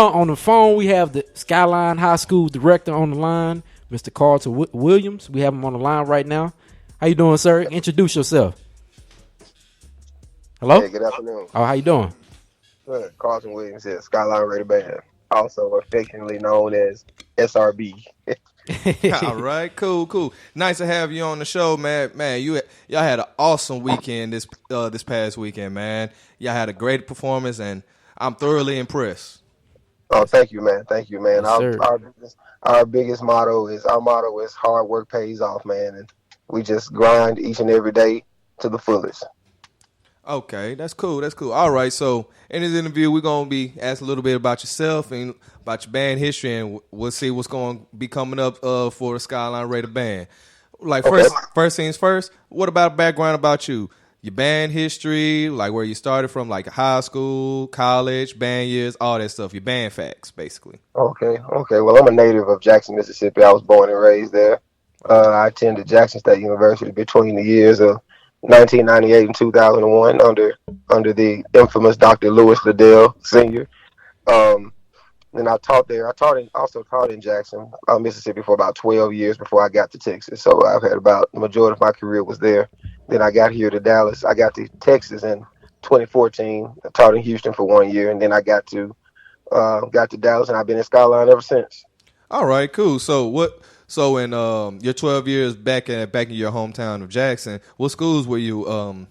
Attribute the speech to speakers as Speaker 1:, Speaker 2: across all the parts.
Speaker 1: now on the phone we have the Skyline High School director on the line, Mr. Carlton Williams. We have him on the line right now. How you doing, sir? Introduce yourself. Hello?
Speaker 2: Hey, good afternoon.
Speaker 1: Oh, how you doing?
Speaker 2: Good. Carlton Williams here, Skyline Raider Band, also affectionately known as SRB.
Speaker 3: All right, cool. Nice to have you on the show, man. Y'all had an awesome weekend this past weekend, man. Y'all had a great performance, and I'm thoroughly impressed.
Speaker 2: Oh, thank you, man. Thank you, man.
Speaker 1: Yes,
Speaker 2: Our biggest motto is hard work pays off, man, and we just grind each and every day to the fullest.
Speaker 3: Okay, that's cool. All right, so in this interview, we're going to be asking a little bit about yourself and about your band history, and we'll see what's going to be coming up for the Skyline Raider Band. Like, first things first, what about background about you? Your band history, like where you started from, like high school, college, band years, all that stuff, your band facts, basically.
Speaker 2: Okay. Well, I'm a native of Jackson, Mississippi. I was born and raised there. I attended Jackson State University between the years of 1998 and 2001 under the infamous Dr. Lewis Liddell Sr. Then I taught there. Also taught in Jackson, Mississippi for about 12 years before I got to Texas. So I've had about the majority of my career was there. Then I got here to Dallas. I got to Texas in 2014. I taught in Houston for 1 year, and then I got to Dallas, and I've been in Skyline ever since.
Speaker 3: All right, cool. So in your 12 years back in your hometown of Jackson, what schools were you on?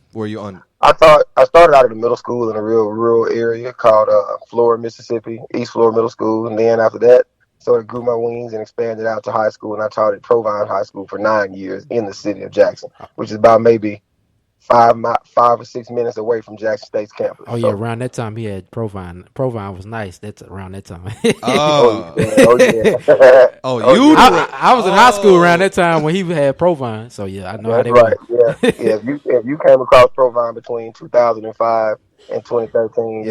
Speaker 2: I started out at a middle school in a real rural area called Florida, Mississippi, East Florida Middle School, and then after that, sort of grew my wings and expanded out to high school, and I taught at Provine High School for 9 years in the city of Jackson, which is about maybe 5 or 6 minutes away from Jackson State's campus.
Speaker 1: Oh, yeah, around that time he had Provine. Provine was nice. That's around that time.
Speaker 3: Oh,
Speaker 2: yeah.
Speaker 1: I was in high school around that time when he had Provine. So, yeah, I know how they
Speaker 2: right.
Speaker 1: were.
Speaker 2: Yeah. If you came across Provine between 2005 and 2013,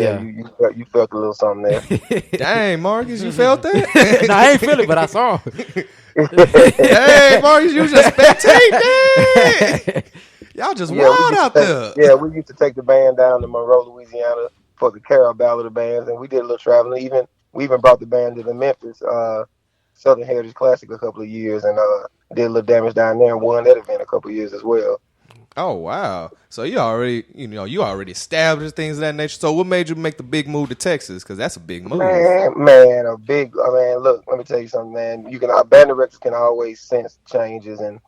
Speaker 2: you felt a little something there.
Speaker 3: Dang, Marcus, you felt that?
Speaker 1: No, I ain't feel it, but I saw him.
Speaker 3: Hey, Marcus, you just spectating. Y'all just wild out there.
Speaker 2: Yeah, we used to take the band down to Monroe, Louisiana for the Carol Ballad of Bands, and we did a little traveling. We even brought the band to the Memphis Southern Heritage Classic a couple of years, and did a little damage down there and won that event a couple of years as well.
Speaker 3: Oh wow! So you already established things of that nature. So what made you make the big move to Texas? Because that's a big move.
Speaker 2: Man, look, let me tell you something, man. Band directors can always sense changes and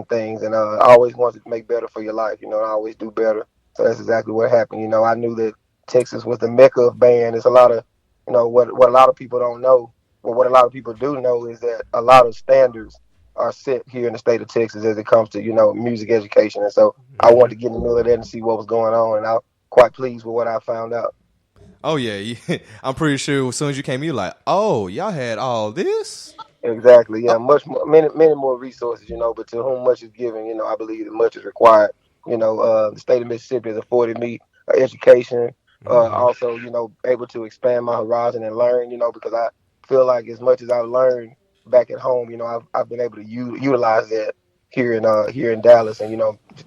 Speaker 2: things, and I always wanted to make better for your life, and I always do better. So that's exactly what happened. I knew that Texas was the mecca of band. There's a lot of, what a lot of people don't know, but what a lot of people do know is that a lot of standards are set here in the state of Texas as it comes to, music education. And so I wanted to get in the middle of that and see what was going on, and I'm quite pleased with what I found out.
Speaker 3: Oh, yeah. I'm pretty sure as soon as you came, you're like, oh, y'all had all this?
Speaker 2: Exactly. Yeah, many more resources, but to whom much is given, I believe that much is required. The state of Mississippi has afforded me education, also, able to expand my horizon and learn, because I feel like as much as I've learned back at home, I've been able to utilize that here in Dallas, and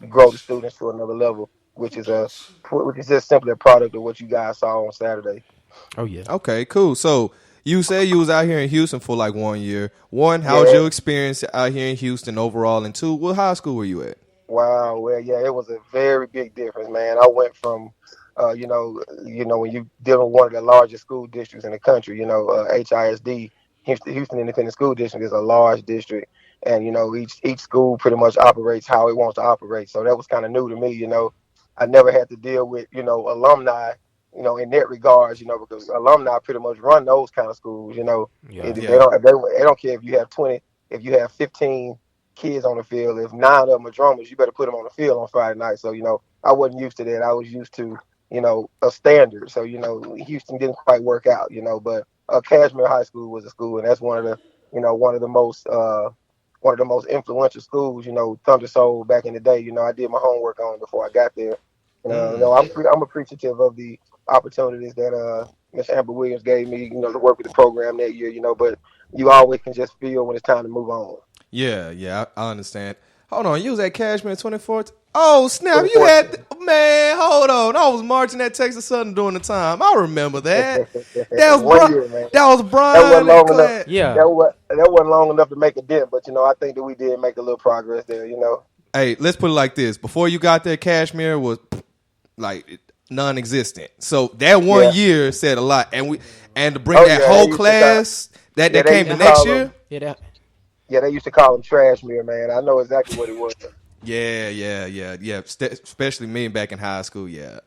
Speaker 2: grow the students to another level, which is just simply a product of what you guys saw on Saturday.
Speaker 1: Oh yeah.
Speaker 3: Okay, cool. So you said you was out here in Houston for like 1 year. One, how was your experience out here in Houston overall? And two, what high school were you at?
Speaker 2: Wow. Well, yeah, it was a very big difference, man. I went from, when you deal with one of the largest school districts in the country, HISD, Houston Independent School District is a large district, and each school pretty much operates how it wants to operate. So that was kind of new to me. I never had to deal with alumni, in that regards, because alumni pretty much run those kind of schools. They don't care if you have 20, if you have 15 kids on the field. If 9 of them are drummers, you better put them on the field on Friday night. So I wasn't used to that. I was used to a standard. So Houston didn't quite work out. But Cashmere High School was a school, and that's one of the most influential schools. Thunder Soul back in the day. I did my homework on before I got there. I'm appreciative of the opportunities that Miss Amber Williams gave me. To work with the program that year. But you always can just feel when it's time to move on.
Speaker 3: Yeah, I understand. Hold on, you was at Cashmere in 2014? Oh snap! You
Speaker 2: 2014.
Speaker 3: had man. Hold on, I was marching at Texas Southern during the time. I remember that. That was
Speaker 2: 1 year, man.
Speaker 3: That was
Speaker 2: That wasn't
Speaker 3: Brian and
Speaker 2: long enough.
Speaker 3: Clay.
Speaker 1: Yeah.
Speaker 2: That wasn't long enough to make a dent, but I think that we did make a little progress there.
Speaker 3: Hey, let's put it like this: before you got there, Cashmere was like non-existent. So that 1 year said a lot, and to bring that whole class that came the next year.
Speaker 2: Yeah, they used to call him Trash Mirror, man. I know exactly what it was.
Speaker 3: Yeah. Especially me back in high school. Yeah.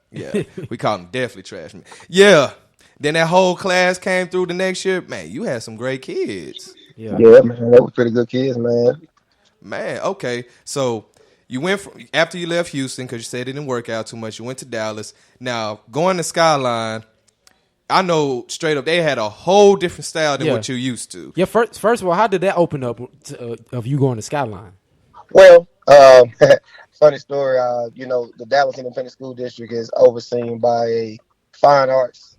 Speaker 3: We called him definitely Trash Man. Yeah. Then that whole class came through the next year. Man, you had some great kids.
Speaker 2: Yeah, man. They were pretty good kids, man.
Speaker 3: Man, okay. So you went after you left Houston because you said it didn't work out too much. You went to Dallas. Now going to Skyline, I know straight up they had a whole different style than what you used to.
Speaker 1: Yeah. First of all, how did that open up of you going to Skyline?
Speaker 2: Well, funny story. The Dallas Independent School District is overseen by a fine arts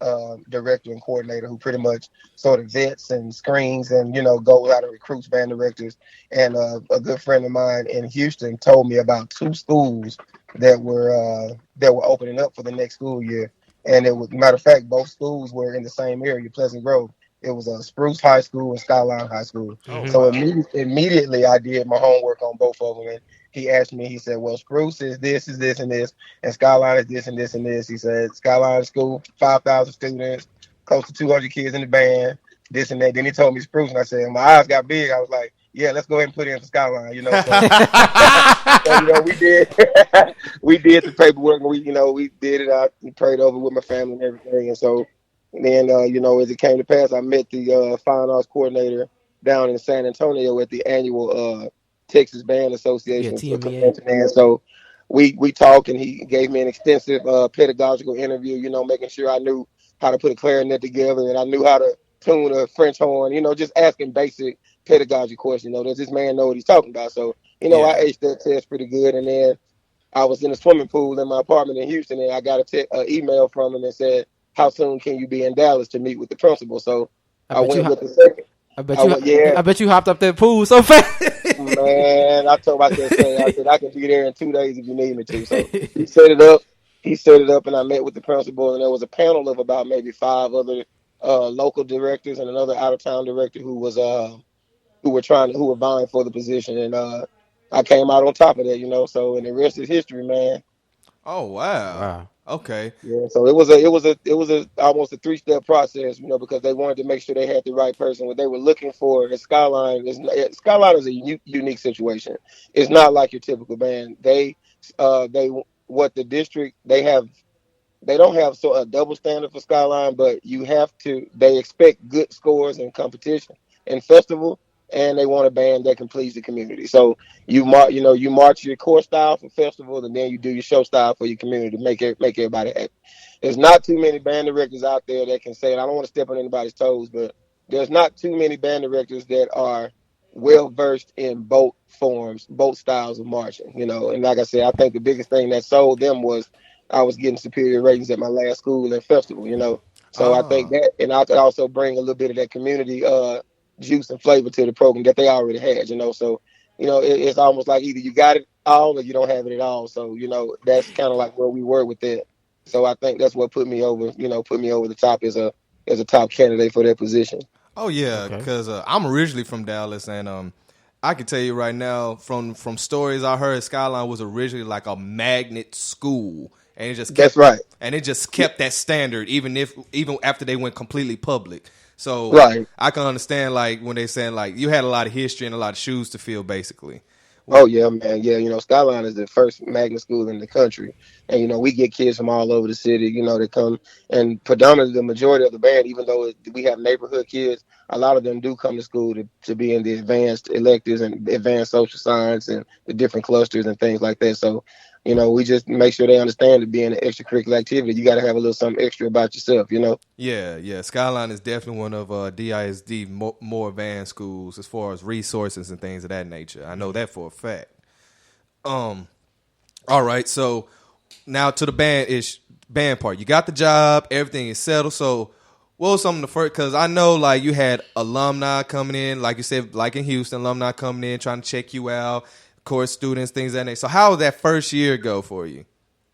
Speaker 2: director and coordinator who pretty much sort of vets and screens and goes out and recruits band directors. And a good friend of mine in Houston told me about two schools that were opening up for the next school year. And it was, matter of fact, both schools were in the same area, Pleasant Grove. It was Spruce High School and Skyline High School.
Speaker 1: Oh,
Speaker 2: so immediately I did my homework on both of them. And he asked me, he said, well, Spruce is this, and this, and Skyline is this, and this, and this. He said, Skyline School, 5,000 students, close to 200 kids in the band, this and that. Then he told me Spruce, and I said, my eyes got big. I was like, yeah, let's go ahead and put in for Skyline, So, we did we did the paperwork, and we did it out, we prayed over with my family and everything. And so then, as it came to pass, I met the fine arts coordinator down in San Antonio at the annual Texas Band Association convention. And so we talked, and he gave me an extensive pedagogical interview, making sure I knew how to put a clarinet together and I knew how to tune a French horn, just asking basic pedagogy questions. Does this man know what he's talking about? So, I aced that test pretty good. And then I was in a swimming pool in my apartment in Houston, and I got an email from him that said, how soon can you be in Dallas to meet with the principal? So I went with the second.
Speaker 1: I bet you hopped up that pool so fast.
Speaker 2: Man, I told myself, I said, I can be there in 2 days if you need me to. So he set it up, and I met with the principal, and there was a panel of about maybe 5 other local directors and another out-of-town director who were vying for the position. And I came out on top of that, so, and the rest is history, man.
Speaker 3: Oh, wow. Okay.
Speaker 2: Yeah, so it was a almost a 3-step process, because they wanted to make sure they had the right person. What they were looking for at Skyline is a unique situation. It's not like your typical band. They don't have a double standard for Skyline, but they expect good scores in competition and festival, and they want a band that can please the community. So you march your core style for festival, and then you do your show style for your community to make everybody happy. There's not too many band directors out there that can say, and I don't want to step on anybody's toes, but there's not too many band directors that are well versed in both forms, both styles of marching. And like I said, I think the biggest thing that sold them was I was getting superior ratings at my last school and festival. So I think that, and I could also bring a little bit of that community juice and flavor to the program that they already had, So, it's almost like either you got it all or you don't have it at all. So, that's kind of like where we were with that. So I think that's what put me over the top as a top candidate for that position.
Speaker 3: Oh yeah, because I'm originally from Dallas, and I can tell you right now from stories I heard, Skyline was originally like a magnet school, and it just
Speaker 2: that's right,
Speaker 3: and it just kept that standard even after they went completely public. So I can understand like when they saying like you had a lot of history and a lot of shoes to fill, basically.
Speaker 2: Oh yeah, man. Yeah, Skyline is the first magnet school in the country, and we get kids from all over the city. They come, and predominantly the majority of the band, even though we have neighborhood kids, a lot of them do come to school to be in the advanced electives and advanced social science and the different clusters and things like that. So, we just make sure they understand that being an extracurricular activity, you got to have a little something extra about yourself,
Speaker 3: Yeah. Skyline is definitely one of DISD more advanced schools as far as resources and things of that nature. I know that for a fact. All right, so now to the band part. You got the job, everything is settled. So what was some of the first? Because I know like you had alumni coming in, like you said, like in Houston, alumni coming in trying to check you out. course students, things that nature. So how did that first year go for you?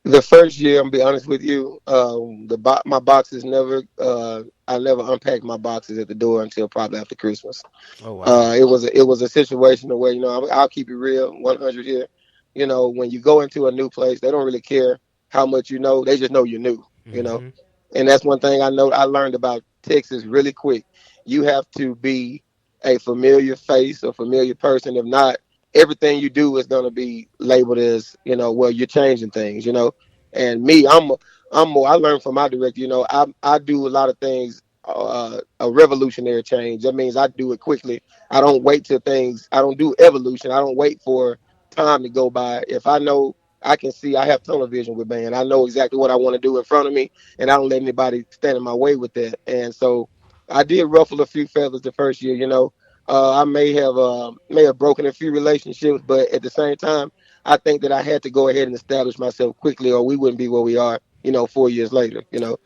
Speaker 2: The first year, I'm gonna be honest with you, my boxes never. I never unpacked my boxes at the door until probably after Christmas.
Speaker 1: Oh wow.
Speaker 2: It was a situation where I'll keep it real, 100 here. When you go into a new place, they don't really care how much you know. They just know you're new. You know,
Speaker 1: Mm-hmm.
Speaker 2: and that's one thing I learned about Texas really quick. You have to be a familiar face, a familiar person. If not, everything you do is going to be labeled as, well, you're changing things. And me, I'm more. I learned from my director. I do a lot of things. A revolutionary change. That means I do it quickly. I don't wait till things. I don't do evolution. I don't wait for time to go by. If I know I can see, I have tunnel vision with band. I know exactly what I want to do in front of me, and I don't let anybody stand in my way with that. And so I did ruffle a few feathers the first year. I may have broken a few relationships, but at the same time, I think that I had to go ahead and establish myself quickly, or we wouldn't be where we are. 4 years later.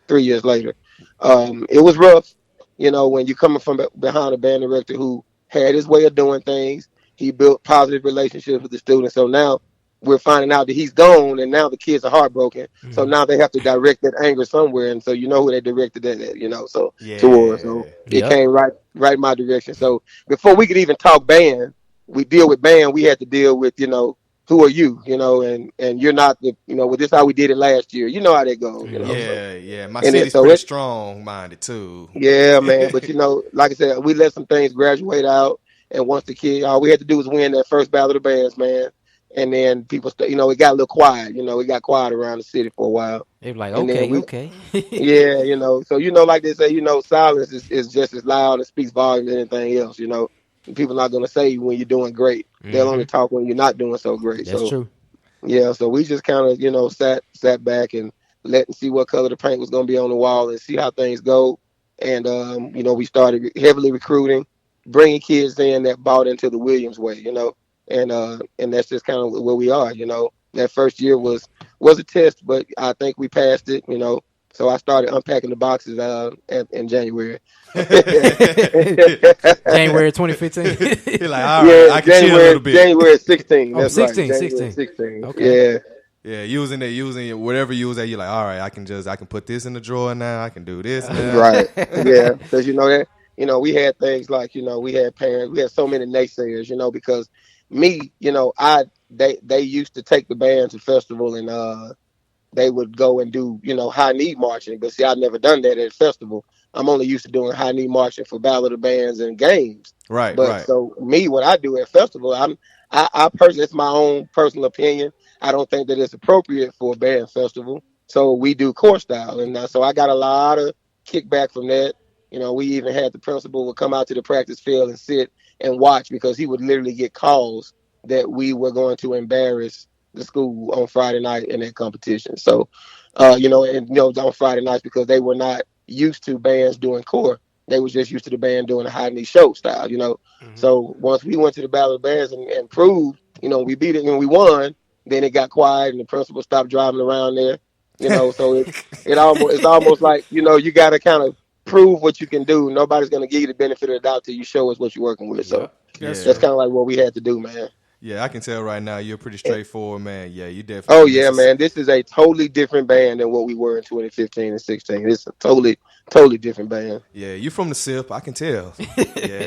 Speaker 2: 3 years later. It was rough. When you're coming from behind a band director who had his way of doing things. He built positive relationships with the students. So now we're finding out that he's gone, and now the kids are heartbroken. So
Speaker 1: Mm-hmm.
Speaker 2: now they have to direct that anger somewhere, and so who they directed that at, so towards.
Speaker 3: Yeah.
Speaker 2: So it
Speaker 1: Yep.
Speaker 2: came right my direction. So before we could even talk band, we deal with band. We had to deal with who are you, and you're not well, this is how we did it last year. You know how that goes,
Speaker 1: Mm-hmm.
Speaker 2: So
Speaker 3: Yeah. My
Speaker 2: and then
Speaker 3: city's
Speaker 2: so
Speaker 3: pretty
Speaker 2: it
Speaker 3: strong minded too.
Speaker 2: yeah, man. But like I said, we let some things graduate out, and once the kid, all we had to do was win that first battle of the bands, man. And then people, it got a little quiet. It got quiet around the city for a while.
Speaker 1: They were like,
Speaker 2: And then
Speaker 1: okay,
Speaker 2: we,
Speaker 1: okay.
Speaker 2: yeah, so like they say, silence is just as loud and speaks volumes as anything else. People not gonna say when you're doing great. They'll
Speaker 1: Mm-hmm.
Speaker 2: only talk when you're not doing so great.
Speaker 1: That's
Speaker 2: So
Speaker 1: true.
Speaker 2: yeah, so we just kind of sat back and let and see what color the paint was gonna be on the wall and see how things go. And we started heavily recruiting, bringing kids in that bought into the Williams way. And that's just kind of where we are. That first year was a test, but I think we passed it. So I started unpacking the boxes in January.
Speaker 1: January 2015.
Speaker 3: You're like, all right,
Speaker 2: Yeah,
Speaker 3: I can chill a
Speaker 2: January
Speaker 3: little bit.
Speaker 2: January 16.
Speaker 1: Oh,
Speaker 2: That's right,
Speaker 1: 16,
Speaker 2: January
Speaker 1: 16.
Speaker 2: 16.
Speaker 1: Okay.
Speaker 2: Yeah.
Speaker 3: Yeah, using whatever you was at, you're like, all right, I can put this in the drawer now. I can do this now.
Speaker 2: Right. Yeah. Because that we had things like we had parents, we had so many naysayers, because me, they used to take the band to festival and they would go and do high knee marching, but see, I've never done that at a festival. I'm only used to doing high knee marching for ballad of bands and games.
Speaker 3: Right,
Speaker 2: But
Speaker 3: right.
Speaker 2: so me, what I do at festival, I personally, it's my own personal opinion. I don't think that it's appropriate for a band festival. So we do core style, and so I got a lot of kickback from that. We even had the principal would come out to the practice field and sit and watch because he would literally get calls that we were going to embarrass the school on Friday night in that competition. So, on Friday nights because they were not used to bands doing core. They was just used to the band doing a high knee show style.
Speaker 1: Mm-hmm.
Speaker 2: So once we went to the Battle of the Bands and proved, we beat it and we won, then it got quiet and the principal stopped driving around there. So it's almost like, you gotta kind of prove what you can do. Nobody's gonna give you the benefit of the doubt till you show us what you're working with. So
Speaker 1: Yep. That's
Speaker 2: that's
Speaker 1: true.
Speaker 2: kind of like what we had to do, man.
Speaker 3: Yeah, I can tell right now you're pretty straightforward, man. Yeah, you
Speaker 2: Oh
Speaker 3: definitely
Speaker 2: yeah, man. This is a totally different band than what we were in 2015 and 16. It's a totally different band.
Speaker 3: Yeah, you from the SIP, I can tell. Yeah,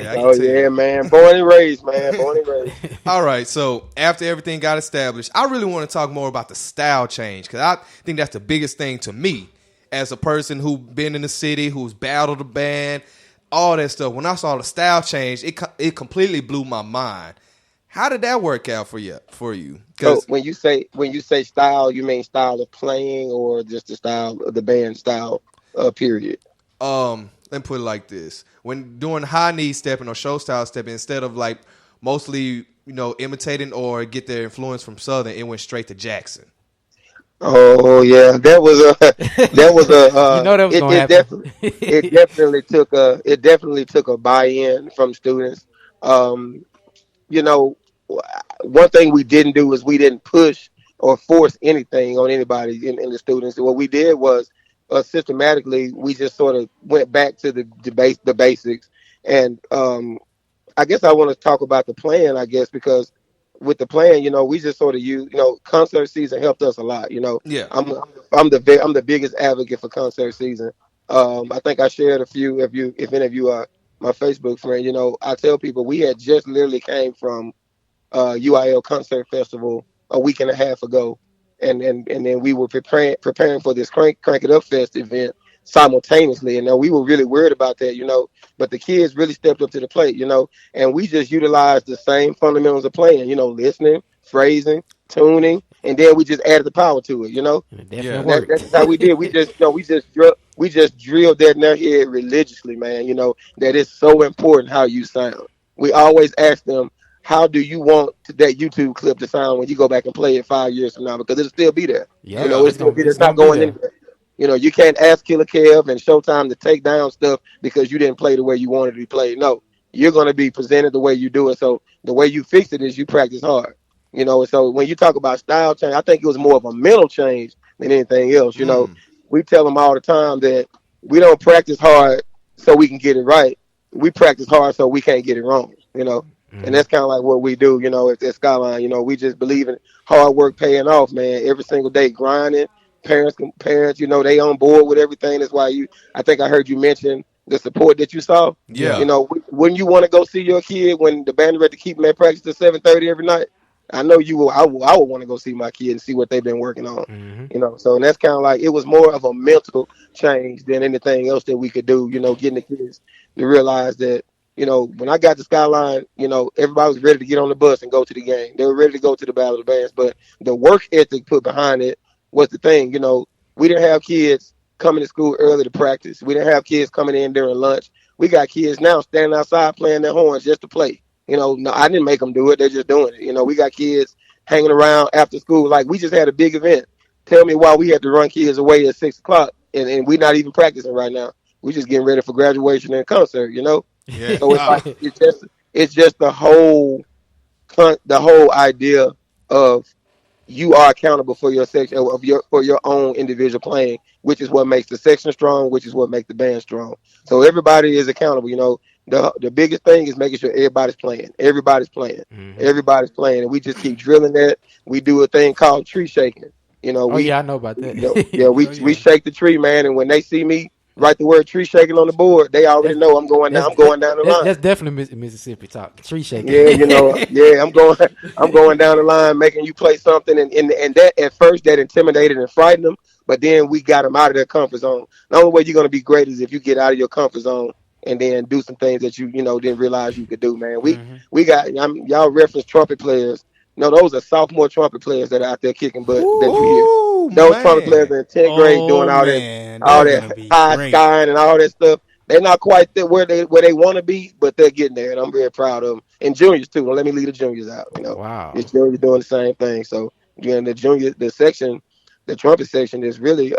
Speaker 3: I can
Speaker 2: Oh yeah,
Speaker 3: tell.
Speaker 2: man. Born and raised, man. Born and raised.
Speaker 3: All right, so after everything got established, I really want to talk more about the style change because I think that's the biggest thing to me as a person who's been in the city, who's battled the band, all that stuff. When I saw the style change, it completely blew my mind. How did that work out for you?
Speaker 2: So
Speaker 3: Because
Speaker 2: when you say style, you mean style of playing or just the style of the band style, period.
Speaker 3: let me put it like this: when doing high knee stepping or show style stepping, instead of like mostly imitating or get their influence from Southern, it went straight to Jackson.
Speaker 2: Oh yeah, that was a
Speaker 1: That was
Speaker 2: it,
Speaker 1: gonna
Speaker 2: it
Speaker 1: happen.
Speaker 2: definitely it definitely took a buy-in from students. Um, you know, one thing we didn't do is we didn't push or force anything on anybody in the students. What we did was systematically we just sort of went back to the basics, and I guess I want to talk about the plan. I guess because with the plan, we just sort of use, concert season helped us a lot.
Speaker 3: Yeah.
Speaker 2: I'm the biggest advocate for concert season. I think I shared a few. If any of you are my Facebook friend, I tell people we had just literally came from UIL Concert Festival a week and a half ago, and then we were preparing for this Crank It Up Fest event simultaneously, and we were really worried about that, but the kids really stepped up to the plate, and we just utilized the same fundamentals of playing, listening, phrasing, tuning, and then we just added the power to it,
Speaker 1: And it
Speaker 3: Yeah.
Speaker 1: definitely
Speaker 2: that's
Speaker 1: worked.
Speaker 2: just how we did. We just drilled that in their head religiously, man. That it's so important how you sound. We always ask them, how do you want that YouTube clip to sound when you go back and play it 5 years from now? Because it'll still be there.
Speaker 1: Yep,
Speaker 3: Yeah.
Speaker 2: It'll still be there.
Speaker 1: it's
Speaker 2: It's not
Speaker 1: gonna be
Speaker 2: going
Speaker 1: there.
Speaker 2: anywhere. You can't ask Killer Kev and Showtime to take down stuff because you didn't play the way you wanted to be played. No, you're going to be presented the way you do it. So the way you fix it is you practice hard. So when you talk about style change, I think it was more of a mental change than anything else.
Speaker 3: Mm.
Speaker 2: We tell them all the time that we don't practice hard so we can get it right. We practice hard so we can't get it wrong. And
Speaker 1: Hmm.
Speaker 2: that's kind of like what we do. At Skyline. We just believe in hard work paying off, man. Every single day grinding. Parents, they on board with everything. That's why I think I heard you mention the support that you saw.
Speaker 1: Yeah.
Speaker 3: Yeah.
Speaker 2: Wouldn't you want to go see your kid when the band ready to keep them at practice at 7:30 every night? I know you will. I would want to go see my kid and see what they've been working on.
Speaker 1: Hmm.
Speaker 2: So and that's kind of like it was more of a mental change than anything else that we could do. Getting the kids to realize that. When I got to Skyline, everybody was ready to get on the bus and go to the game. They were ready to go to the Battle of the Bands, but the work ethic put behind it was the thing. We didn't have kids coming to school early to practice. We didn't have kids coming in during lunch. We got kids now standing outside playing their horns just to play. No, I didn't make them do it. They're just doing it. We got kids hanging around after school. Like we just had a big event. Tell me why we had to run kids away at 6 o'clock and we're not even practicing right now. We just getting ready for graduation and concert.
Speaker 3: Yeah.
Speaker 2: So it's like
Speaker 3: Ah.
Speaker 2: it's just the whole idea of you are accountable for your section of your for your own individual playing, which is what makes the section strong, which is what makes the band strong. So everybody is accountable. The biggest thing is making sure everybody's playing.
Speaker 1: Hmm.
Speaker 2: Everybody's playing, and we just keep drilling that. We do a thing called tree shaking.
Speaker 1: Oh
Speaker 2: We
Speaker 1: yeah, I know about
Speaker 2: yeah,
Speaker 1: that.
Speaker 2: we
Speaker 3: Oh
Speaker 2: we
Speaker 3: yeah.
Speaker 2: shake the tree, man, and when they see me write the word tree shaking on the board, they already
Speaker 1: that's
Speaker 2: know I'm going down.
Speaker 1: that's
Speaker 2: I'm going down the line.
Speaker 1: that's definitely Mississippi talk. Tree shaking.
Speaker 2: Yeah, yeah, I'm going down the line, making you play something, and that at first that intimidated and frightened them, but then we got them out of their comfort zone. The only way you're gonna be great is if you get out of your comfort zone and then do some things that you didn't realize you could do, man. We
Speaker 1: Hmm.
Speaker 2: we got y'all reference trumpet players. No, those are sophomore trumpet players that are out there kicking butt that you hear.
Speaker 3: Ooh,
Speaker 2: Those trumpet players
Speaker 3: man.
Speaker 2: in 10th grade doing
Speaker 4: Oh
Speaker 2: all that,
Speaker 4: man,
Speaker 2: all
Speaker 4: they're gonna
Speaker 2: that
Speaker 4: be
Speaker 2: high
Speaker 4: great.
Speaker 2: skying and all that stuff. They're not quite there where they want to be, but they're getting there, and I'm very proud of them. And juniors too. Don't let me leave the juniors out. The
Speaker 1: Wow.
Speaker 2: juniors doing the same thing. So again, the trumpet section is really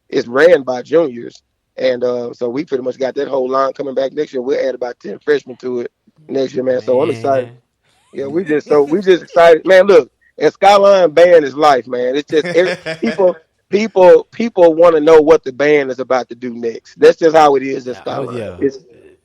Speaker 2: is ran by juniors, and so we pretty much got that whole line coming back next year. We'll add about 10 freshmen to it next year, man. So I'm excited.
Speaker 1: Man.
Speaker 2: Yeah, we just excited, man. Look, and Skyline band is life, man. It's just people want to know what the band is about to do next. That's just how it is at
Speaker 1: Oh
Speaker 2: Skyline.
Speaker 1: yeah.
Speaker 2: It's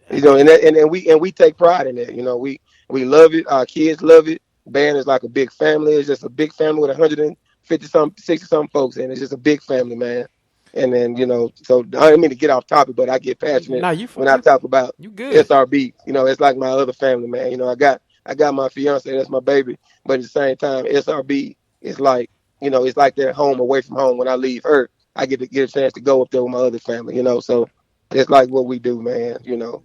Speaker 2: and we take pride in that. We love it. Our kids love it. Band is like a big family. It's just a big family with 150 some 60 some folks, and it's just a big family, man. And then so I don't mean to get off topic, but I get passionate
Speaker 1: Nah,
Speaker 2: when I talk about
Speaker 1: you good.
Speaker 2: SRB. It's like my other family, man. I got my fiance, that's my baby, but at the same time, SRB is like it's like they're home away from home. When I leave her, I get a chance to go up there with my other family. So it's like what we do, man.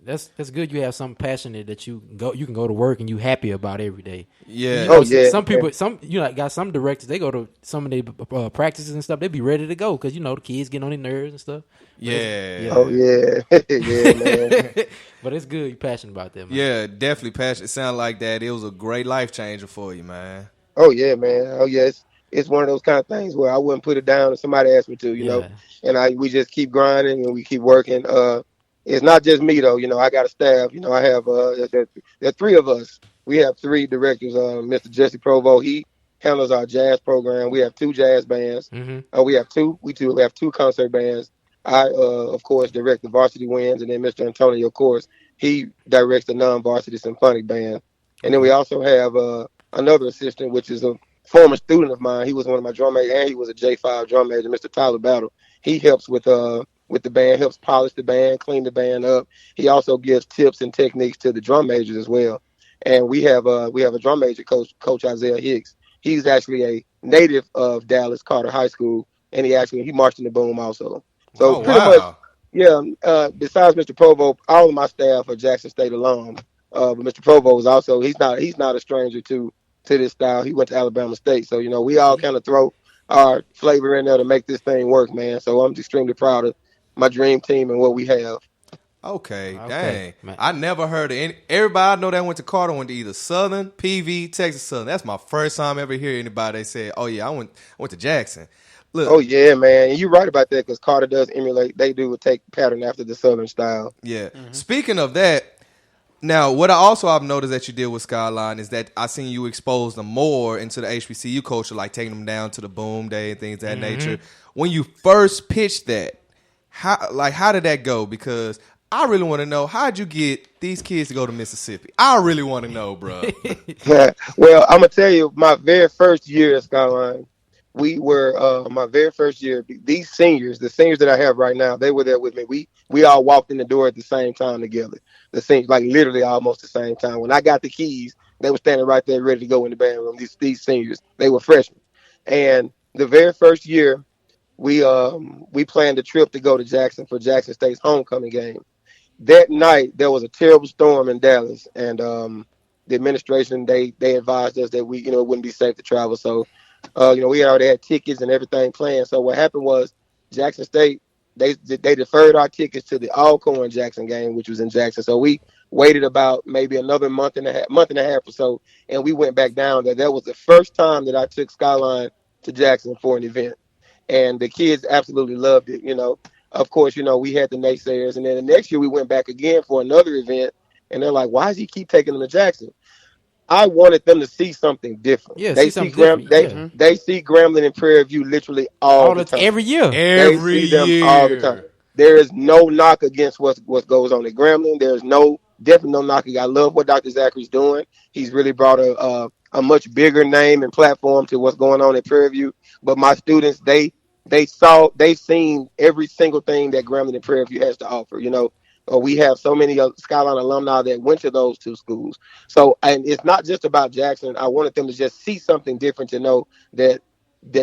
Speaker 1: That's good. You have something passionate that you can go to work and you happy about every day.
Speaker 3: Yeah.
Speaker 2: Oh
Speaker 1: Some,
Speaker 2: yeah,
Speaker 1: some
Speaker 2: man.
Speaker 1: people, got some directors. They go to some of their practices and stuff. They be ready to go because the kids get on their nerves and stuff.
Speaker 2: Oh
Speaker 3: Yeah.
Speaker 2: yeah, yeah, man.
Speaker 1: But it's good. You passionate about that, man.
Speaker 3: Yeah, definitely passionate. It sounded like that. It was a great life changer for you, man.
Speaker 2: Oh yeah, man. Oh yeah, it's one of those kind of things where I wouldn't put it down if somebody asked me to.
Speaker 1: Yeah.
Speaker 2: And we just keep grinding and we keep working. It's not just me though. I got a staff. I have there are three of us. We have three directors. Mr. Jesse Provo, he handles our jazz program. We have two jazz bands.
Speaker 1: Mm-hmm.
Speaker 2: We have two concert bands. I of course direct the varsity winds, and then Mr. Antonio, of course, he directs the non-varsity symphonic band. And then we
Speaker 1: Okay.
Speaker 2: also have another assistant, which is a former student of mine. He was one of my drum majors, and he was a J5 drum major, Mr. Tyler Battle. He helps with the band, helps polish the band, clean the band up. He also gives tips and techniques to the drum majors as well. And we have a drum major coach, Coach Isaiah Hicks. He's actually a native of Dallas Carter High School, and he marched in the boom also. So
Speaker 3: Oh
Speaker 2: pretty much,
Speaker 3: wow.
Speaker 2: yeah. Besides Mr. Provo, all of my staff are Jackson State alum. But Mr. Provo is also he's not a stranger to this style. He went to Alabama State, so we all kind of throw our flavor in there to make this thing work, man. So I'm extremely proud of my dream team and what we have.
Speaker 3: Okay,
Speaker 1: Okay,
Speaker 3: dang.
Speaker 1: man.
Speaker 3: I never heard of any. Everybody I know that went to Carter went to either Southern, PV, Texas Southern. That's my first time ever hear anybody say, "Oh yeah, I went to Jackson."
Speaker 2: Oh
Speaker 3: Look,
Speaker 2: yeah, man, and you're right about that because Carter does emulate. They do take pattern after the Southern style.
Speaker 3: yeah. Speaking of that, now what I've noticed that you did with Skyline is that I seen you expose them more into the HBCU culture, like taking them down to the Boom Day and things of that nature. When you first pitched that, how did that go? Because I really want to know, how'd you get these kids to go to Mississippi? I really want to know, bro.
Speaker 2: Well, I'm gonna tell you, my very first year at Skyline, we were my very first year. These seniors, the seniors that I have right now, they were there with me. We all walked in the door at the same time together. The seniors, like literally almost the same time. When I got the keys, they were standing right there ready to go in the band room. These seniors, they were freshmen, and the very first year, we planned a trip to go to Jackson for Jackson State's homecoming game. That night there was a terrible storm in Dallas, and the administration they advised us that it wouldn't be safe to travel. So we already had tickets and everything planned. So what happened was Jackson State they deferred our tickets to the Alcorn Jackson game, which was in Jackson. So we waited about maybe another month and a half or so, and we went back down there. That was the first time that I took Skyline to Jackson for an event, and the kids absolutely loved it. Of course, we had the naysayers, and then the next year we went back again for another event, and they're like, "Why does he keep taking them to Jackson?" I wanted them to see something different.
Speaker 1: Yeah,
Speaker 2: They
Speaker 1: see
Speaker 2: see
Speaker 1: something different. Yeah,
Speaker 2: they see Grambling and Prairie View literally all
Speaker 1: all
Speaker 2: the
Speaker 1: the
Speaker 2: time.
Speaker 1: every year.
Speaker 2: They
Speaker 3: Every
Speaker 2: see them all the time.
Speaker 3: year.
Speaker 2: There is no knock against what goes on at Grambling. There's definitely no knocking. I love what Dr. Zachary's doing. He's really brought a much bigger name and platform to what's going on at Prairie View. But my students, they've seen every single thing that Grambling and Prairie View has to offer. We have so many Skyline alumni that went to those two schools. So, and it's not just about Jackson. I wanted them to just see something different to know that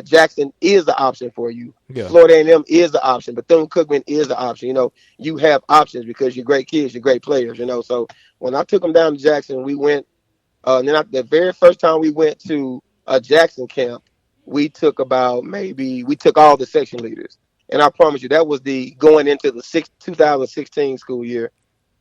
Speaker 2: Jackson is the option for you.
Speaker 1: Yeah.
Speaker 2: Florida A&M is the option. Bethune-Cookman is the option. You have options because you're great kids, you're great players. So when I took them down to Jackson, we went. The very first time we went to a Jackson camp, we took all the section leaders, and I promise you that was the going into the 2016 school year.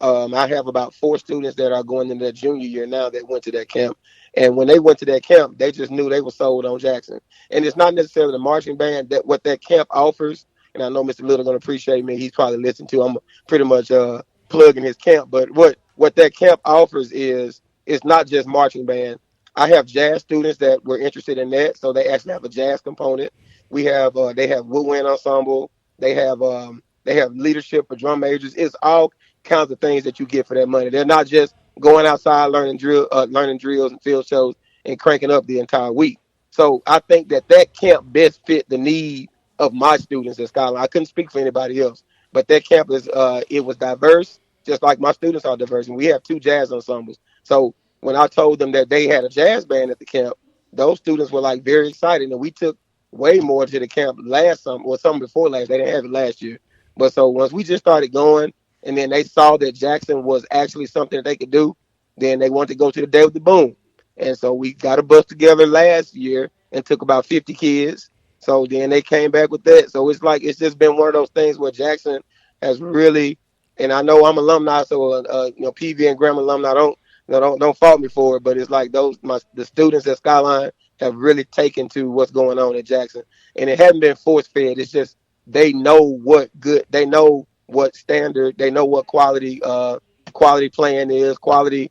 Speaker 2: I have about 4 students that are going into that junior year now that went to that camp. And when they went to that camp, they just knew they were sold on Jackson. And it's not necessarily the marching band that what that camp offers. And I know Mr. Little going to appreciate me. He's probably listening to. I'm pretty much plugging his camp. But what that camp offers is it's not just marching band. I have jazz students that were interested in that, so they actually have a jazz component. They have woodwind ensemble. They have leadership for drum majors. It's all kinds of things that you get for that money. They're not just going outside learning drills and field shows and cranking up the entire week. So I think that camp best fit the need of my students at Skyline. I couldn't speak for anybody else, but that camp it was diverse, just like my students are diverse. And we have 2 jazz ensembles. So when I told them that they had a jazz band at the camp, those students were like very excited, and we took way more to the camp last summer or something before last. They didn't have it last year, but so once we just started going, and then they saw that Jackson was actually something that they could do, then they wanted to go to the day with the boom. And so we got a bus together last year and took about 50 kids. So then they came back with that. So it's just been one of those things where Jackson has really, and I know I'm alumni, so PV and Graham alumni don't fault me for it, but it's like the students at Skyline have really taken to what's going on at Jackson, and it hasn't been force fed. It's just they know they know what standard, they know what quality playing is, quality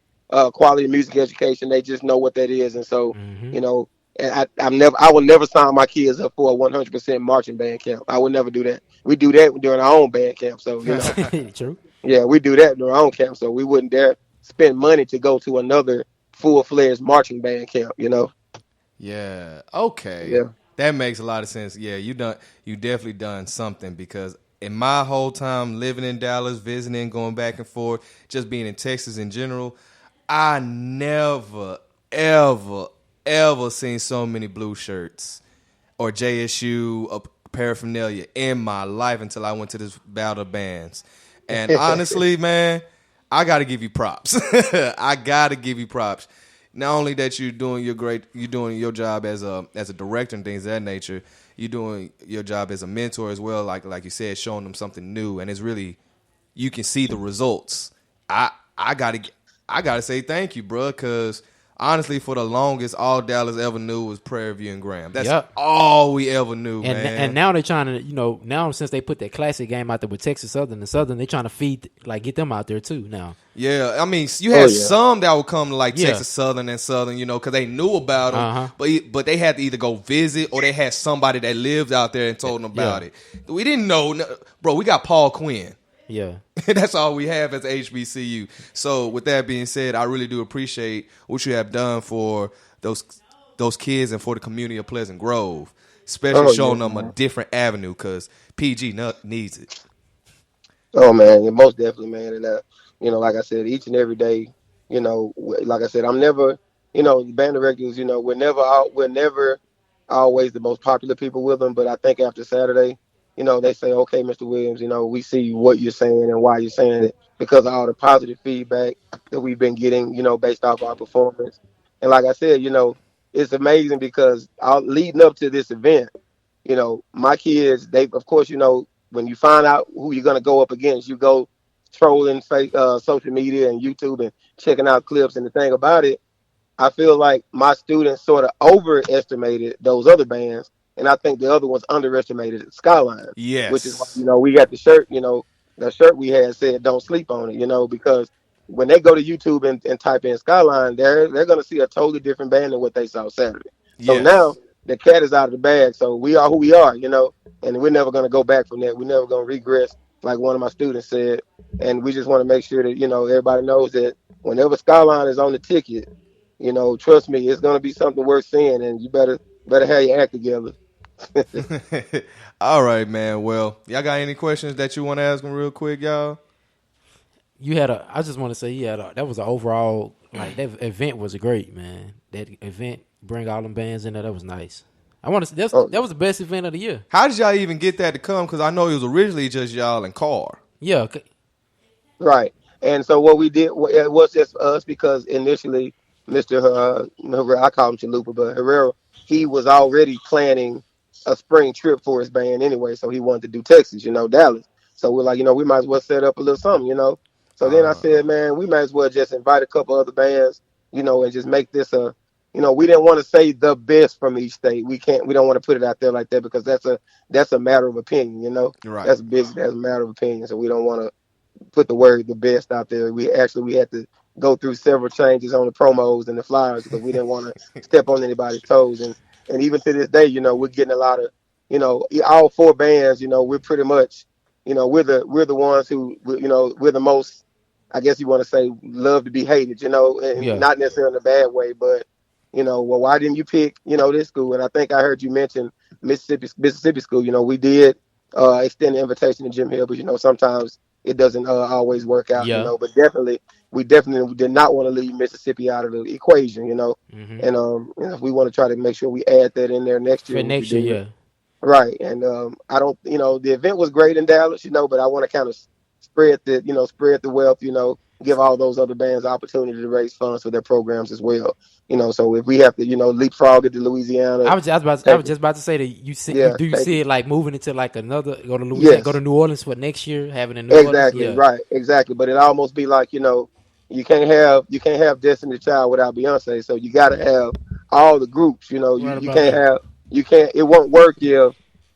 Speaker 2: music education. They just know what that is, and so and I will never sign my kids up for a 100% marching band camp. I would never do that. We do that during our own band camp, so
Speaker 1: True.
Speaker 2: yeah, we do that during our own camp, so we wouldn't dare spend money to go to another full-fledged marching band camp.
Speaker 3: Yeah. Okay.
Speaker 2: Yeah.
Speaker 3: That makes a lot of sense. Yeah, you definitely done something because in my whole time living in Dallas, visiting, going back and forth, just being in Texas in general, I never, ever, ever seen so many blue shirts or JSU paraphernalia in my life until I went to this battle of bands. And honestly, man, I got to give you props. I got to give you props. Not only that you're doing your job as a director and things of that nature, you're doing your job as a mentor as well. Like you said, showing them something new, and it's really you can see the results. I gotta say thank you, bro, because honestly, for the longest, all Dallas ever knew was Prairie View and Graham. That's all we ever knew,
Speaker 1: and
Speaker 3: man.
Speaker 1: and now they're trying to, now since they put that classic game out there with Texas Southern and Southern, they're trying to get them out there too now.
Speaker 3: Yeah, I mean, you had
Speaker 2: yeah.
Speaker 3: some that would come to like
Speaker 1: Yeah.
Speaker 3: Texas Southern and Southern, because they knew about them, but they had to either go visit or they had somebody that lived out there and told them about it. We didn't know, bro. We got Paul Quinn.
Speaker 1: Yeah.
Speaker 3: That's all we have as HBCU. So with that being said, I really do appreciate what you have done for those kids and for the community of Pleasant Grove, especially showing them a different avenue because PG needs it.
Speaker 2: Oh man, yeah, most definitely, man. And like I said, each and every day, like I said, I'm never, the band directors, we're never always the most popular people with them. But I think after Saturday, they say, okay, Mr. Williams, we see what you're saying and why you're saying it because of all the positive feedback that we've been getting, based off our performance. And like I said, it's amazing because leading up to this event, my kids, they, of course, when you find out who you're going to go up against, you go trolling social media and YouTube and checking out clips. And the thing about it, I feel like my students sort of overestimated those other bands. And I think the other ones underestimated Skyline, which is why,
Speaker 3: Yes.
Speaker 2: we got the shirt, the shirt we had said, don't sleep on it, because when they go to YouTube and type in Skyline, they're going to see a totally different band than what they saw Saturday. So now
Speaker 3: Yes.
Speaker 2: the cat is out of the bag. So we are who we are, and we're never going to go back from that. We're never going to regress, like one of my students said. And we just want to make sure that, everybody knows that whenever Skyline is on the ticket, trust me, it's going to be something worth seeing, and you better have your act together.
Speaker 3: All right, man. Well, y'all got any questions that you want to ask them real quick, y'all?
Speaker 1: I just want to say, that was an overall, that event was great, man. That event, bring all them bands in there, that was nice. I want to say, that was the best event of the year.
Speaker 3: How did y'all even get that to come? Because I know it was originally just y'all and Carr.
Speaker 1: Yeah.
Speaker 2: Right. And so what we did, it was just us because initially, Mr. Herrera, I call him Chalupa, but Herrera, he was already planning a spring trip for his band anyway. So he wanted to do Texas, Dallas. So we're like, we might as well set up a little something. So then I said, man, we might as well just invite a couple other bands, and just make this we didn't want to say the best from each state. We don't want to put it out there like that because that's a matter of opinion,
Speaker 3: Right.
Speaker 2: That's a matter of opinion. So we don't want to put the word the best out there. We had to go through several changes on the promos and the flyers because we didn't want to step on anybody's toes. And even to this day, we're getting a lot of, all four bands, we're pretty much, we're the ones who, we're the most, I guess you want to say, love to be hated, and not necessarily in a bad way, but, well, why didn't you pick, this school? And I think I heard you mention Mississippi school. We did extend the invitation to Jim Hill, but, sometimes it doesn't always work out, but we definitely did not want to leave Mississippi out of the equation,
Speaker 1: Mm-hmm.
Speaker 2: and if we want to try to make sure we add that in there next year.
Speaker 1: For next year, yeah.
Speaker 2: Right. And I don't, the event was great in Dallas, but I want to kind of spread the wealth, give all those other bands the opportunity to raise funds for their programs as well. So if we have to, leapfrog it to Louisiana.
Speaker 1: I was just about to say that you see it like moving into like another go to Louisiana, go to New Orleans for next year, having a New Orleans.
Speaker 2: Yeah. Right, exactly. But it almost be like, you can't have Destiny Child without Beyonce. So you got to have all the groups. You can't. It won't work if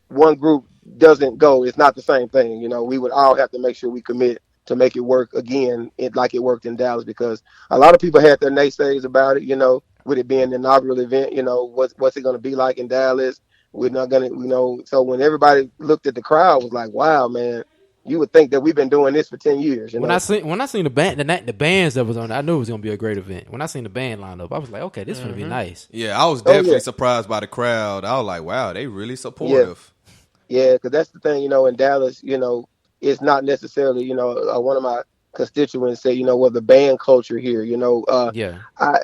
Speaker 2: one group doesn't go. It's not the same thing. We would all have to make sure we commit to make it work again, like it worked in Dallas, because a lot of people had their naysays about it. With it being the inaugural event, what's it going to be like in Dallas? We're not going to, so when everybody looked at the crowd, was like, wow, man. you would think that we've been doing this for 10 years, you
Speaker 1: When I
Speaker 2: know.
Speaker 1: seen the bands that was on, I knew it was gonna be a great event. When I seen the band lineup, I was like, okay, this is gonna be nice.
Speaker 3: Yeah, I was
Speaker 2: Oh yeah,
Speaker 3: definitely surprised by the crowd. I was like, wow, they really
Speaker 2: yeah,
Speaker 3: supportive.
Speaker 2: yeah. Because that's the thing, you know. In Dallas, you know, it's not necessarily, you know, one of my constituents say, you know, well, the band culture here, you know,
Speaker 1: Yeah,
Speaker 2: I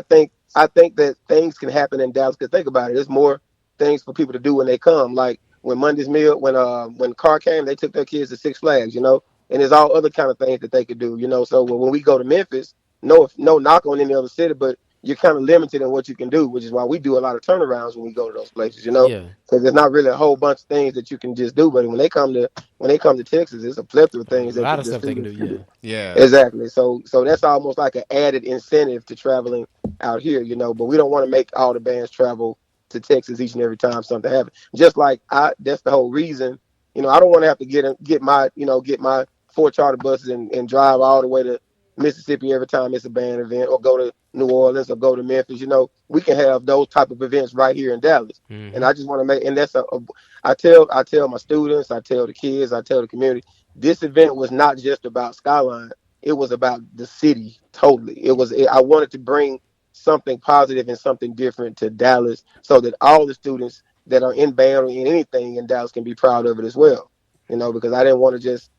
Speaker 2: think that things can happen in Dallas. Because think about it, there's more things for people to do when they come. Like when Monday's Meal, when Car came, they took their kids to Six Flags, you know, and there's all other kind of things that they could do, you know. So when we go to Memphis, no knock on any other city, but you're kind of limited in what you can do, which is why we do a lot of turnarounds when we go to those places, you know,
Speaker 1: yeah,
Speaker 2: because there's not really a whole bunch of things that you can just do. But when they come to Texas, it's a plethora of
Speaker 1: a
Speaker 2: things that
Speaker 1: lot of
Speaker 2: the
Speaker 1: stuff they can do.
Speaker 2: students can
Speaker 1: Yeah,
Speaker 2: do.
Speaker 3: Yeah.
Speaker 2: Exactly. So that's almost like an added incentive to traveling out here, you know. But we don't want to make all the bands travel to Texas each and every time something happens. Just like that's the whole reason. You know, I don't want to have to get my 4 charter buses and drive all the way to Mississippi every time it's a band event, or go to New Orleans or go to Memphis. You know, we can have those type of events right here in Dallas. And I just want to make, and I tell my students, I tell the kids, I tell the community, this event was not just about Skyline. It was about the city totally. I wanted to bring something positive and something different to Dallas, so that all the students that are in band or in anything in Dallas can be proud of it as well. You know, because I didn't want to just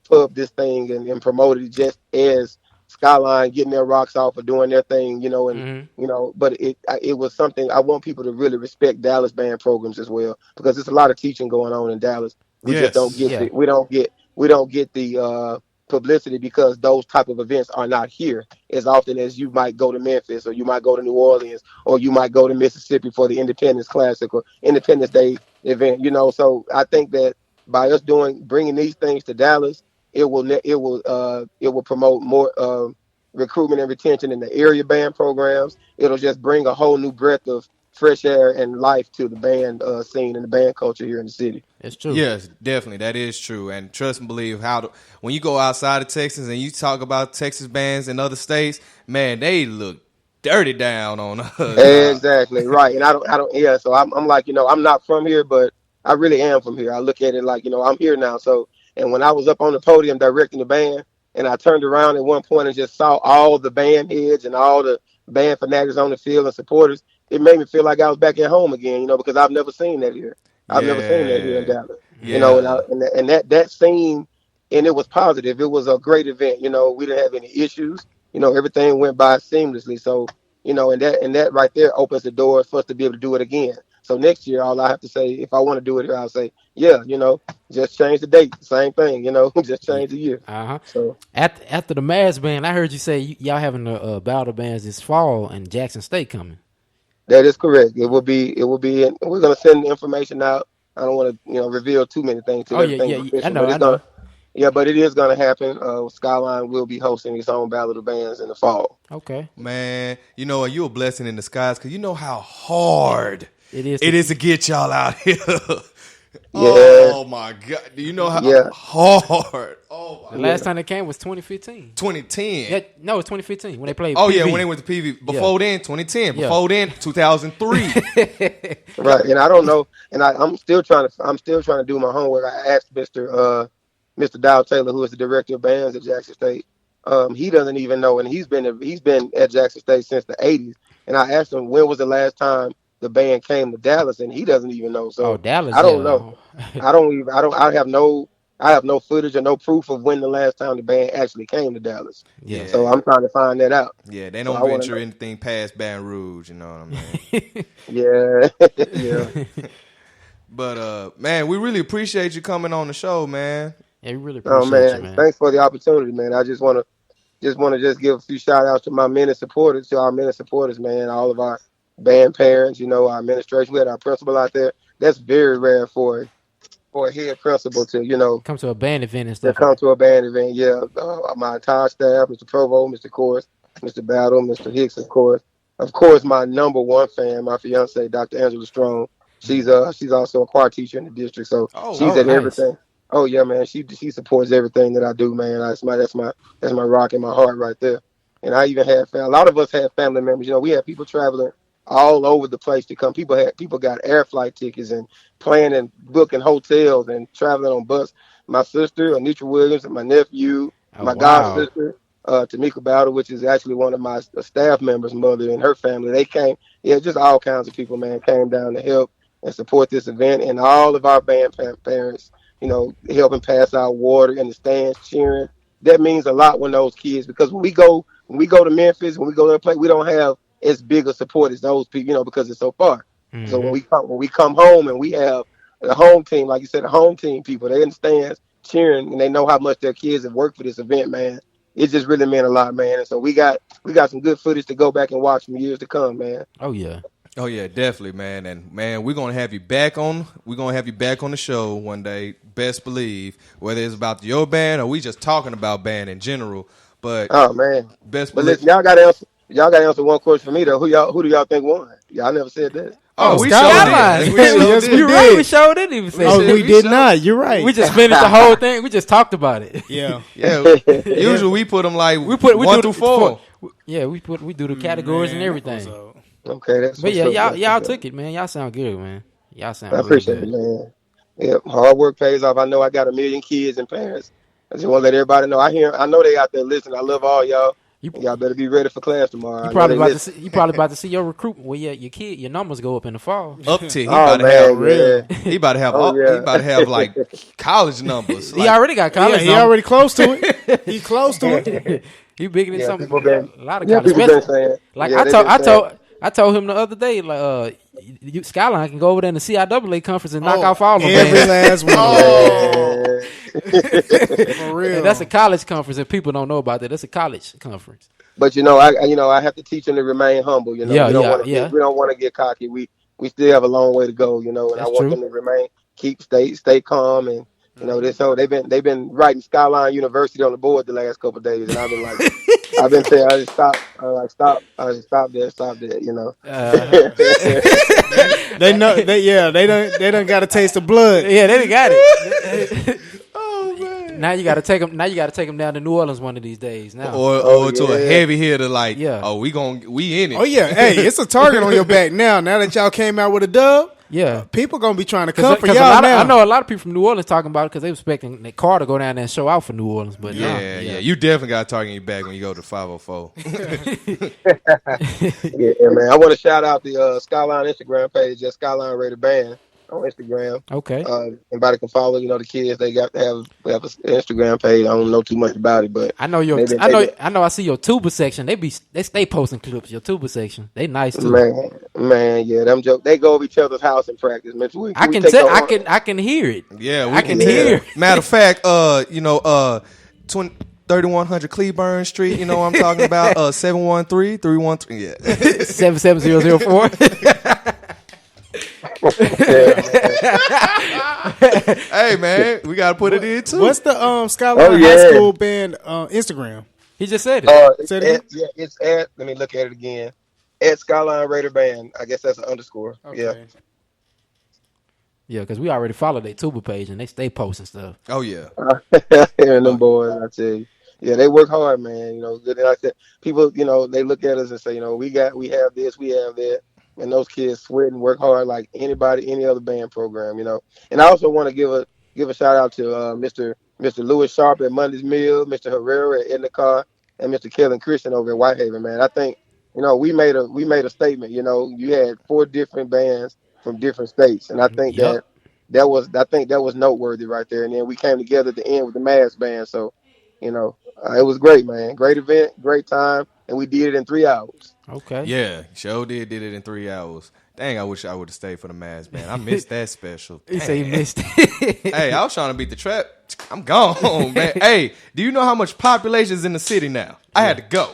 Speaker 2: pub this thing and promote it just as Skyline getting their rocks off or doing their thing, you know, and but it was something I want people to really respect Dallas band programs as well, because there's a lot of teaching going on in Dallas. We just don't
Speaker 3: Yes.
Speaker 2: get
Speaker 1: yeah.
Speaker 2: the publicity, because those type of events are not here as often as you might go to Memphis, or you might go to New Orleans, or you might go to Mississippi for the Independence Classic or Independence Day event, you know. So I think that by us bringing these things to Dallas, it will promote more recruitment and retention in the area band programs. It'll just bring a whole new breath of fresh air and life to the band scene and the band culture here in the city.
Speaker 1: It's true.
Speaker 3: Yes, definitely. That is true. And trust and believe when you go outside of Texas and you talk about Texas bands in other states, man, they look dirty down on us.
Speaker 2: Exactly right. And I don't. Yeah. So I'm like, I'm not from here, but I really am from here. I look at it like, I'm here now. So, and when I was up on the podium directing the band, and I turned around at one point and just saw all the band heads and all the band fanatics on the field and supporters, it made me feel like I was back at home again. Because I've never seen that here. I've never seen that here in
Speaker 3: Yeah.
Speaker 2: Dallas. And
Speaker 3: Yeah.
Speaker 2: that scene, and it was positive. It was a great event. We didn't have any issues. Everything went by seamlessly. So, and that right there opens the door for us to be able to do it again. So next year, all I have to say, if I want to do it here, I'll say, yeah, just change the date. Same thing, just change the year.
Speaker 1: Uh huh.
Speaker 2: So
Speaker 1: After the Mass band, I heard you say y'all having the battle bands this fall and Jackson State coming.
Speaker 2: that is correct. We're gonna send the information out. I don't want to, reveal too many things till
Speaker 1: Oh yeah,
Speaker 2: everything's
Speaker 1: yeah, yeah. I
Speaker 2: official,
Speaker 1: know,
Speaker 2: but
Speaker 1: I know.
Speaker 2: but it is gonna happen. Skyline will be hosting its own Battle of the Bands in the fall.
Speaker 1: Okay,
Speaker 3: Man, and you're a blessing in disguise because you know how hard
Speaker 1: it is.
Speaker 3: it is to get y'all out here.
Speaker 2: Yeah,
Speaker 3: Oh my God. Do you know how
Speaker 2: yeah,
Speaker 3: hard? Oh
Speaker 1: The
Speaker 3: my
Speaker 1: last time they came was 2015.
Speaker 3: 2010.
Speaker 1: Yeah, no, it's 2015 when they played.
Speaker 3: Oh
Speaker 1: PV.
Speaker 3: yeah, when they went to PV. Before then, 2010.
Speaker 1: Yeah.
Speaker 3: Before then, 2003.
Speaker 2: right. And I don't know, and I'm still trying to do my homework. I asked Mr. Dow Taylor, who is the director of bands at Jackson State. He doesn't even know, and he's been at Jackson State since the '80s. And I asked him when was the last time the band came to Dallas, and he doesn't even know.
Speaker 1: Oh,
Speaker 2: So
Speaker 1: Dallas,
Speaker 2: I don't
Speaker 1: yeah.
Speaker 2: know. I don't even. I don't. I have no footage or no proof of when the last time the band actually came to Dallas.
Speaker 1: Yeah.
Speaker 2: So
Speaker 3: Yeah.
Speaker 2: I'm trying to find that out.
Speaker 3: Yeah, they
Speaker 2: So
Speaker 3: don't
Speaker 2: I want to
Speaker 3: venture
Speaker 2: know.
Speaker 3: anything past Baton Rouge, you know what I mean?
Speaker 2: Yeah, yeah.
Speaker 3: But man, we really appreciate you coming on the show, man.
Speaker 1: Yeah, we really
Speaker 2: Oh
Speaker 1: appreciate you,
Speaker 2: man,
Speaker 1: man.
Speaker 2: thanks for the opportunity, man. I just want to give a few shout outs to my men and supporters, man. All of our band parents, our administration. We had our principal out there. That's very rare for a head principal to
Speaker 1: Come to a band event and
Speaker 2: to
Speaker 1: stuff.
Speaker 2: come to a band event. Yeah, my entire staff, Mr. Provo, Mr. Course, Mr. Battle, Mr. Hicks, of course, my number one fan, my fiance, Dr. Angela Strong. She's also a choir teacher in the district, so
Speaker 3: Oh,
Speaker 2: she's
Speaker 1: Oh,
Speaker 2: at
Speaker 3: okay.
Speaker 1: nice.
Speaker 2: everything. Oh yeah, man. She supports everything that I do, man. That's my rock in my heart right there. And I even had a lot of us had family members. We had people traveling all over the place to come. People got air flight tickets and planning, booking hotels and traveling on bus. my sister, Anitra Williams, and my nephew,
Speaker 1: Oh
Speaker 2: my god
Speaker 1: wow.
Speaker 2: sister, Tamika Bowder, which is actually one of my staff members' mother and her family. They came, yeah, just all kinds of people, man, came down to help and support this event, and all of our band parents, helping pass out water in the stands, cheering. That means a lot when those kids, because when we go to Memphis, when we go to play, we don't have as big a support as those people, because it's so far. So when
Speaker 1: Mm-hmm.
Speaker 2: we come home and we have the home team, like you said, the home team people, they understand cheering and they know how much their kids have worked for this event, man. It just really meant a lot, man. And so we got some good footage to go back and watch from years to come, man.
Speaker 1: Oh yeah.
Speaker 3: Oh yeah, definitely, man. And man, we're gonna have you back on. We're gonna have you back on the show one day. Best believe, whether it's about your band or we just talking about band in general. But
Speaker 2: Oh man.
Speaker 3: best
Speaker 2: But
Speaker 3: believe.
Speaker 2: listen, y'all gotta answer one question for me though. Who do y'all think won? Y'all never said that.
Speaker 3: Oh, we
Speaker 1: Skyline.
Speaker 3: sure did. We sure
Speaker 4: Yes,
Speaker 3: did.
Speaker 4: we
Speaker 1: You're right.
Speaker 4: did.
Speaker 1: We sure didn't even say
Speaker 4: Oh,
Speaker 1: that.
Speaker 4: we did not. You're right.
Speaker 1: We just finished the whole thing. We just talked about it.
Speaker 4: yeah.
Speaker 3: Yeah, usually we put them like
Speaker 1: We
Speaker 3: one
Speaker 1: do
Speaker 3: through
Speaker 1: the
Speaker 3: four.
Speaker 1: Yeah, we do the categories and everything.
Speaker 2: Okay, that's
Speaker 1: But
Speaker 2: what's
Speaker 1: yeah,
Speaker 2: up,
Speaker 1: y'all
Speaker 2: man.
Speaker 1: y'all took it, man. Y'all sound good, man. Y'all sound
Speaker 2: I
Speaker 1: real
Speaker 2: appreciate it,
Speaker 1: good.
Speaker 2: man. Yep, hard work pays off. I know I got a million kids and parents. I just want to let everybody know. I know they out there listening. I love all y'all.
Speaker 1: You
Speaker 2: And y'all better be ready for class tomorrow.
Speaker 1: you
Speaker 2: I know
Speaker 1: probably
Speaker 2: they
Speaker 1: about to
Speaker 2: listen.
Speaker 1: see your recruitment. Well, yeah, your numbers go up in the fall.
Speaker 3: Up to he
Speaker 2: Oh
Speaker 3: about to have
Speaker 2: man, yeah.
Speaker 3: he about to have
Speaker 2: Oh
Speaker 3: he
Speaker 2: yeah.
Speaker 3: about to have like college numbers.
Speaker 1: He
Speaker 3: Like,
Speaker 1: already got
Speaker 4: Yeah,
Speaker 1: college.
Speaker 4: he already close to it. He close to it.
Speaker 1: He bigger than
Speaker 2: Yeah,
Speaker 1: some
Speaker 2: people been.
Speaker 1: a lot of
Speaker 2: Yeah,
Speaker 1: college.
Speaker 2: people been saying.
Speaker 1: Like
Speaker 2: Yeah,
Speaker 1: I
Speaker 2: they
Speaker 1: told
Speaker 2: been
Speaker 1: I
Speaker 2: saying.
Speaker 1: told I told him the other day, like Skyline can go over there in the CIAA conference and knock off all of them.
Speaker 4: Every last one.
Speaker 2: Oh.
Speaker 4: For real.
Speaker 1: And that's a college conference, and people don't know about that. That's a college conference.
Speaker 2: But I have to teach them to remain humble.
Speaker 1: Yeah,
Speaker 2: We don't
Speaker 1: yeah,
Speaker 2: want to
Speaker 1: yeah.
Speaker 2: get cocky. We still have a long way to go. And I
Speaker 1: That's
Speaker 2: want
Speaker 1: true.
Speaker 2: them to stay calm, and this whole they've been writing Skyline University on the board the last couple of days, and I've been saying I just stop there, stop there.
Speaker 1: Uh,
Speaker 4: They know they done got a taste of blood.
Speaker 1: yeah, they done got it.
Speaker 3: oh man.
Speaker 1: Now you got to take them. Now you got to take them down to New Orleans one of these days. Now,
Speaker 3: Or to a
Speaker 2: yeah.
Speaker 3: heavy hitter like,
Speaker 1: Yeah.
Speaker 3: oh, we in it.
Speaker 4: Oh yeah, hey, it's a target on your back now. Now that y'all came out with a dub,
Speaker 1: yeah.
Speaker 4: people gonna be trying to come for
Speaker 1: 'Cause
Speaker 4: y'all now.
Speaker 1: I know a lot of people from New Orleans talking about it because they were expecting the car to go down there and show out for New Orleans, but
Speaker 3: Yeah,
Speaker 1: nah,
Speaker 3: yeah. You definitely got a target in your back when you go to 504.
Speaker 2: Yeah, man. I want to shout out the Skyline Instagram page, just Skyline Rated Band on Instagram.
Speaker 1: Okay.
Speaker 2: Anybody can follow. The kids they got to have an Instagram page. I don't know too much about it, but
Speaker 1: I know your.
Speaker 2: Maybe-
Speaker 1: I know. I see your tuba section. They stay posting clips. Your tuba section. They nice too.
Speaker 2: man, yeah, them jokes. They go over each other's house in practice. Man,
Speaker 1: I can tell. I can hear it.
Speaker 3: Yeah, we
Speaker 1: I can
Speaker 3: tell.
Speaker 1: hear.
Speaker 3: Matter of fact, 3100 Cleburne Street, you know what I'm talking about? 713-313. Yeah.
Speaker 1: 77004.
Speaker 3: Hey man, we gotta put it in too.
Speaker 4: What's the Skyline
Speaker 2: Oh, yeah.
Speaker 4: High School Band Instagram?
Speaker 1: He just said it.
Speaker 4: Say it again?
Speaker 2: It's at. Let me look at it again. At Skyline Raider Band. I guess that's an underscore. Yeah.
Speaker 1: Yeah, because we already followed their tuba page and they stay posting stuff.
Speaker 3: Oh yeah.
Speaker 2: And them boys, I tell you. Yeah, they work hard, man. Good. Like I said, people, they look at us and say, we have this, we have that. And those kids sweat and work hard like any other band program, And I also want to give a shout out to Mr. Lewis Sharp at Monday's Mill, Mr. Herrera at Endicott, and Mr. Kellen Christian over at Whitehaven, man. I think, we made a statement, you had 4 different bands from different states. And I think
Speaker 1: Yep.
Speaker 2: that was noteworthy right there. And then we came together at the end with the Mass Band. So, it was great, man. Great event, great time, and we did it in 3 hours.
Speaker 1: Okay.
Speaker 3: Yeah, show did it in 3 hours. Dang, I wish I would have stayed for the Mass Band. I missed that special.
Speaker 1: He said he missed it.
Speaker 3: Hey, I was trying to beat the trap. I'm gone, man. Hey, do you know how much population is in the city now? I had to go.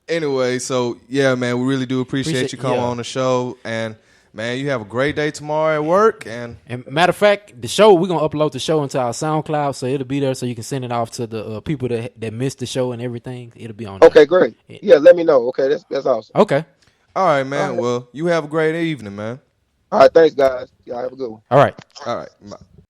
Speaker 3: Anyway, so yeah, man, we really do appreciate you coming on the show, and man, you have a great day tomorrow at work. And
Speaker 1: matter of fact, the show, we're gonna upload the show into our SoundCloud, so it'll be there, so you can send it off to the people that missed the show and everything. It'll be on there.
Speaker 2: Okay, great. Yeah, let me know. Okay, that's awesome.
Speaker 1: Okay.
Speaker 3: all right, man. Well, you have a great evening, man.
Speaker 2: All right, thanks, guys. Y'all have a good one.
Speaker 1: All right.
Speaker 3: All right. Bye.